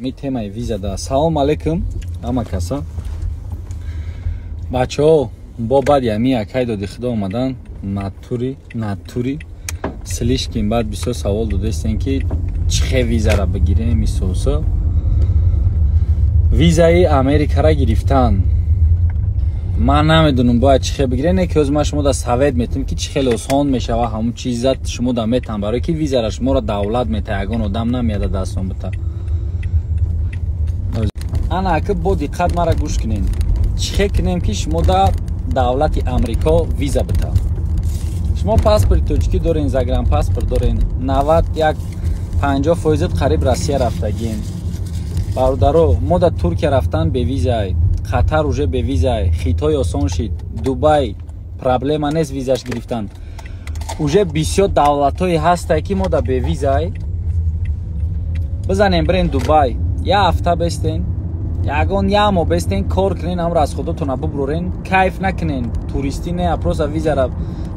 می تمای ویزا دا سلام علیکم اما کسا بچه ها با بعد یمی اکای دادی خدا آمدن ناتوری سلیش کن بعد بسیار سوال داده استن که چه ویزا را بگیریم میسوسا ویزای امریکا را گرفتن من نمیدونم باید چه بگیرین نه که از ما شما دا سوید میتونم که چه خیلی آسان میشه و همون چیزات شما دا میتونم برای که ویزا را شما را دولت میته اگه آدم نمیاده دستان بته انا که با دقت مرا گوش کنین چه کنیم که شما دا دولت امریکا ویزا بده شما پاسپورت تاجیکی دارین زاگرام پاسپورت دارین 50% قریب روسیه رفتگین برادرو ما دا ترکیه رفتن به ویزای قطر اوجه به ویزای خیتای آسان شد دبی پرابلم نیست ویزاش گرفتن اوجه بسیار دولتای هست که ما دا به ویزای بزنیم برین دبی یه هفته بستین یگان یه ما بستین کار کنین هم را از خودتون ببرورین کیف نکنین توریستی نه اپروز ویزا را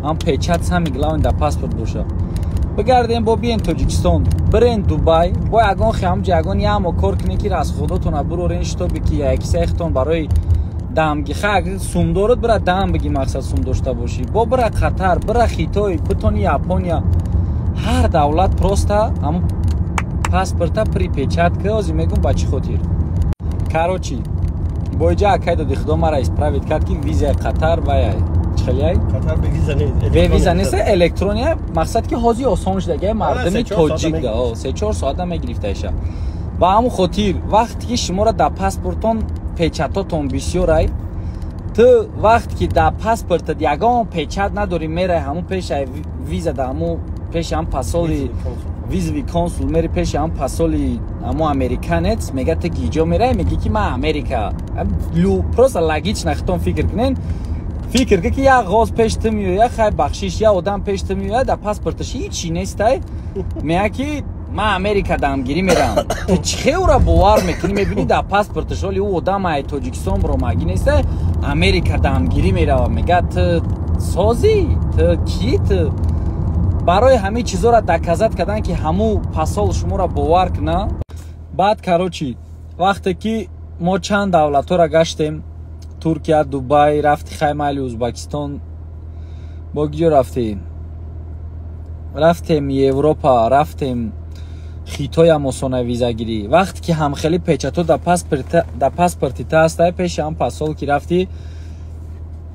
هم پیچت هم میگلاون در پاسپورت باشه بگردین با بیین تاجیکستان برین دبی با یگان خیام یگان یه ما کار کنین که از خودتون ببرورین شتو بکی یک سختون برای دامگی خاگ سوم دارد برای دام بگی مقصد سوم داشته باشی با برای قطر برای خیتای بتونی یاپونیا هر دولت پروستا هم پاسپورتا پری پیچت که از میگم بچه خاطر کاروچی بوجا کایدو دخدو مرا اسپراوید کرد که ویزا قطر و چخلیای قطر به ویزا نیست به ویزا نیست الکترونیه مقصد که حاضی آسان شده دیگه مردمی تاجیک ده 3-4 ساعت هم گرفته شه و همون خاطر وقتی که شما را در پاسپورتون پیچتاتون بسیاره تو وقتی که در پاسپورت یگان پیچت نداری میره همون پیش ویزا در همون پیش هم پاسولی ویزوی کنسول میری پیش هم پاسولی اما امریکانت میگه تا گیجا میره میگه که من امریکا لو پروس لگیچ نختون فکر کنین فکر که یا غاز پیش تمیو یا خیلی بخشیش یا آدم پیش تمیو در پاسپورتش هیچی نیسته میگه که من امریکا دامگیری میرم تو چه او را باور میکنی میبینی در پاسپورتش ولی او آدم های تاجیکستان برو مگی نیسته امریکا دامگیری میره میگه تو سازی تو کی تو برای همه چیزا را دکازت کردن که همو پاسال شما را باور کنه بعد کاروچی وقتی که ما چند دولت را گشتیم ترکیه دبی رفتی خیمالی ازبکستان با گیو رفتیم اروپا رفتیم خیتای موسونه ویزا گیری وقتی که هم خیلی پیچتو در پاسپورتی تا هسته پیش هم پاسال که رفتی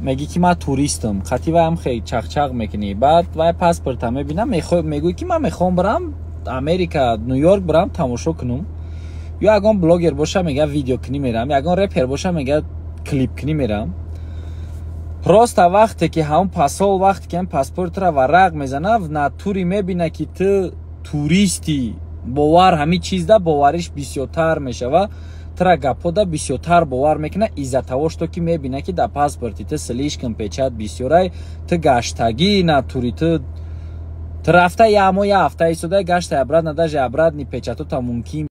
میگی که من توریستم خطی و هم خیلی چخ میکنی بعد و پاسپورت هم میبینم میگوی که من میخوام برم امریکا نیویورک برم تماشا کنم یا اگه بلاگر باشه میگه ویدیو کنی میرم یا اگه رپر باشه میگه کلیپ کنی میرم پراست وقتی که هم پاسال وقتی که هم پاسپورت را ورق میزنه ناتوری میبینه که تو توریستی باور همه چیز ده باورش بسیارتر میشه و ترا گپودا بسیارتر باور میکنه ایزتاوش تو که میبینه که در پاسپورتی تو سلیش کن پیچت بسیاره تو گشتگی ناتوری تو رفته یا اما یا هفته ایستاده گشت عبرت نداشت عبرت نی پیچتو تا ممکن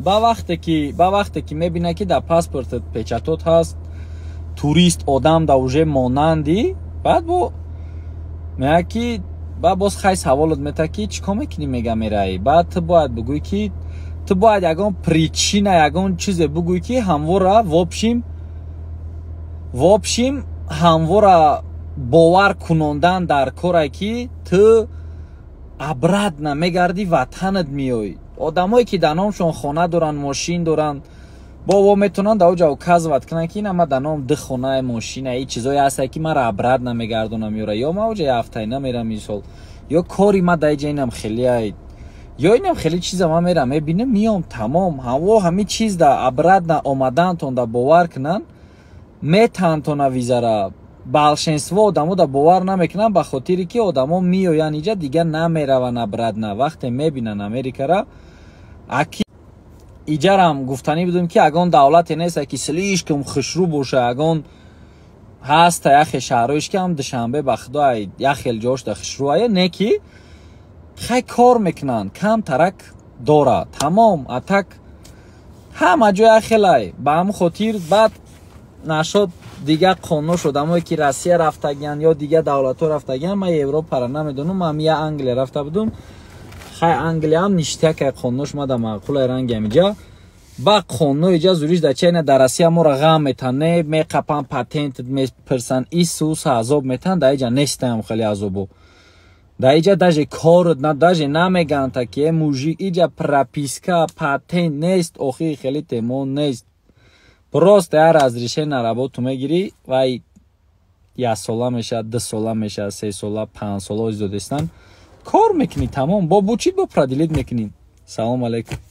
با وقتی که میبینه که در پاسپورت پیچتوت هست توریست آدم در اوجه مانندی بعد با میگه که با باز خیلی سوالت میته که چیکار میکنی میگه میره بعد تو باید بگوی که تو باید یگان پریچینه یگان چیز بگوی که همواره وابشیم همواره باور کنندن در کاری که تو عبرت نمیگردی وطنت میای آدمایی که دنامشون خانه دارن ماشین دارن بابا میتونن در اوجا کذبت کنن که اینا ما دنام ده خانه ماشین ای چیزایی هست که من را عبرت نمیگردونم یا ما اوجا هفته نمیرم میسال یا کاری ما در اینم خیلی یا اینم خیلی چیزا ما میرم میبینم میام تمام همه چیز در عبرت نه آمدن تون در باور کنن میتن تون ویزا را بالشنسو آدمو در باور نمیکنن به خاطری که آدمو میاین اینجا دیگه نمیرون عبرت نه وقتی میبینن امریکا را اکی ایجارم گفتنی بدم که اگان دولت نیست که سلیش کم خشرو باشه اگان هست یخ شهرش که هم دشنبه بخدا یخ جاش در خشروه نه که خیلی کار میکنن کم ترک داره تمام اتک همه جای خیلی به هم خاطر بعد نشد دیگه قانون شد اما که روسیه رفتگن یا دیگه دولت ها رفتگن من اروپا را نمیدونم من یه انگلی رفته بودم خیلی انگلی هم نشته که قانونش ما در معقول رنگ اینجا ба қонуни иҷа зуриш да чена дар Россия моро ғам метане меқапан патент мепирсан исус азоб метан да иҷа нестаям хеле азобо да иҷа даже кор даже намеган таки мужик иҷа прописка патент нест охи хеле темон нест просто я разрешение на работу мегири вай 1 сола меша 2 сола меша 3 сола 5 сола издодистан кор мекунӣ тамом бо бучид бо проделит мекунӣ салом алейкум.